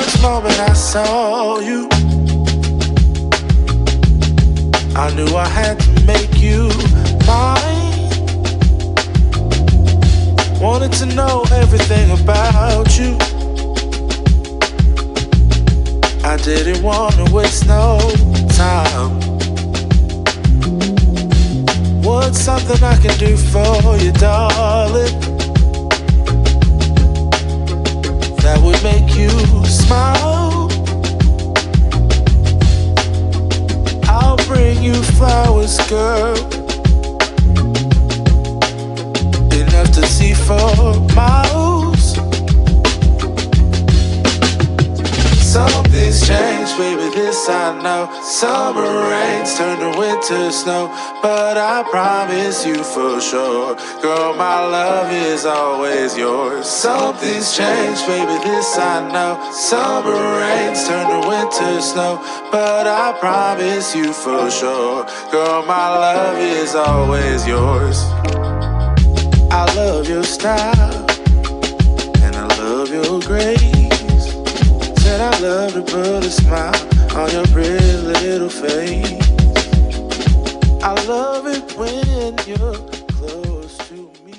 first moment I saw you, I knew I had to make you mine. Wanted to know everything about you. I didn't want to waste no time. What's something I can do for you, darling, that would make you smile? I'll bring you flowers, girl, enough to see for miles. Something's changed, baby, this I know. Summer rains turn to winter snow, but I promise you for sure, girl, my love is always yours. Something's changed, baby, this I know. Summer rains turn to winter snow, but I promise you for sure, girl, my love is always yours. I love your style, and I love your grace. Said I love to put a smile on your pretty little face. I love it when you're close to me.